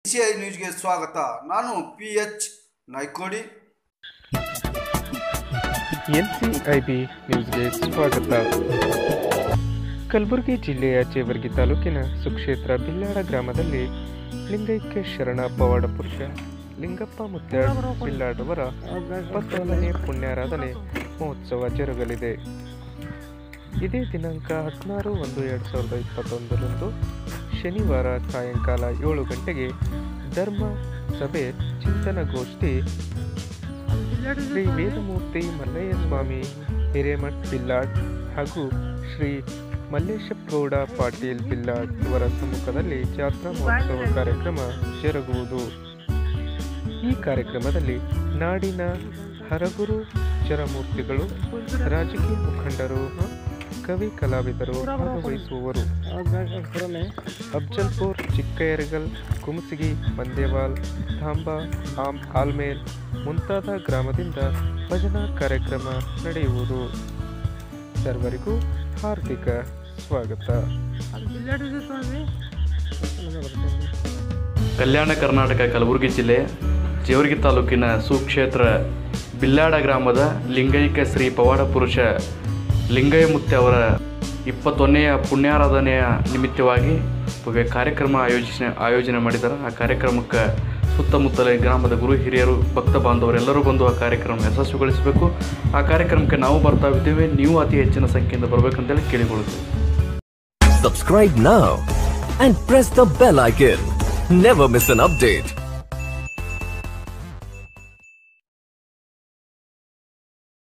PCI ನ್ಯೂಸ್ಗೆ ಸ್ವಾಗತ. ನಾನು PH ನಾಯ್ಕೋಡಿ. NCIB ನ್ಯೂಸ್ಗೆ ಸ್ವಾಗತ. ಕಲಬುರಗಿ ಜಿಲ್ಲೆಯ ಜೇವರ್ಗಿ ತಾಲೂಕಿನ ಸುಕ್ಷೇತ್ರ ಬಿಲ್ಲಾಡ ಗ್ರಾಮದಲ್ಲಿ ಲಿಂಗೈಕ್ಯ ಶರಣ ಪವಾಡ ಪುರುಷ ಲಿಂಗಪ್ಪ ಮುತ್ಯಾಡ್ ಬಿಲ್ಲಾಡ್ ಅವರ 21ನೇ ಪುಣ್ಯಾರಾಧನೆ ಮಹೋತ್ಸವ ಜರುಗಲಿದೆ. ಇದೇ ದಿನಾಂಕ 16/1/2021 ಶನಿವಾರ ಸಾಯಂಕಾಲ 7 ಗಂಟೆಗೆ ಧರ್ಮ ಸಭೆ ಚಿಂತನಗೋಷ್ಠಿ ಶ್ರೀ ವೇದಮೂರ್ತಿ ಮಲ್ಲಯ್ಯ ಸ್ವಾಮಿ ಹಿರೇಮಠ್ ಬಿಲ್ಲಾಡ್ ಹಾಗೂ ಶ್ರೀ ಮಲ್ಲೇಶಗೌಡ ಪಾಟೀಲ್ ಬಿಲ್ಲಾಡ್ ಇವರ ಸಮ್ಮುಖದಲ್ಲಿ ಜಾತ್ರಾ ಮಹೋತ್ಸವ ಕಾರ್ಯಕ್ರಮ ಜರುಗುವುದು. ಈ ಕಾರ್ಯಕ್ರಮದಲ್ಲಿ ನಾಡಿನ ಹರಗುರು ಚರಮೂರ್ತಿಗಳು, ರಾಜಕೀಯ ಮುಖಂಡರು, ಕವಿ ಕಲಾವಿದರು ಭಾಗವಹಿಸುವವರು. ಅಫ್ಜಲ್ಪುರ್, ಚಿಕ್ಕಯರಗಲ್, ಕುಮಸಗಿ, ಮಂದೇವಾಲ್, ತಾಂಬಾ, ಆಲ್ಮೇಲ್ ಮುಂತಾದ ಗ್ರಾಮದಿಂದ ಭಜನಾ ಕಾರ್ಯಕ್ರಮ ನಡೆಯುವುದು. ಸರ್ವರಿಗೂ ಹಾರ್ದಿಕ ಸ್ವಾಗತ. ಕಲ್ಯಾಣ ಕರ್ನಾಟಕ ಕಲಬುರಗಿ ಜಿಲ್ಲೆ ಜೇವರ್ಗಿ ತಾಲೂಕಿನ ಸುಕ್ಷೇತ್ರ ಬಿಲ್ಲಾಡ ಗ್ರಾಮದ ಲಿಂಗೈಕ್ಯ ಶ್ರೀ ಪವಾಡ ಪುರುಷ ಲಿಂಗಯ್ಯ ಮುತ್ಯ ಅವರ 21ನೇ ಪುಣ್ಯಾರಾಧನೆಯ ನಿಮಿತ್ತವಾಗಿ ಕಾರ್ಯಕ್ರಮ ಆಯೋಜನೆ ಮಾಡಿದ್ದಾರೆ. ಆ ಕಾರ್ಯಕ್ರಮಕ್ಕೆ ಸುತ್ತಮುತ್ತಲ ಗ್ರಾಮದ ಗುರು ಹಿರಿಯರು, ಭಕ್ತ ಬಾಂಧವರೆಲ್ಲರೂ ಬಂದು ಆ ಕಾರ್ಯಕ್ರಮ ಯಶಸ್ವಿಗೊಳಿಸಬೇಕು. ಆ ಕಾರ್ಯಕ್ರಮಕ್ಕೆ ನಾವು ಬರ್ತಾ ಇದ್ದೇವೆ. ನೀವು ಅತಿ ಹೆಚ್ಚಿನ ಸಂಖ್ಯೆಯಿಂದ ಬರಬೇಕಂತೇಳಿ ಕೇಳಿಕೊಳ್ಳುತ್ತೇವೆ. Subscribe now and press the bell icon. Never miss an update.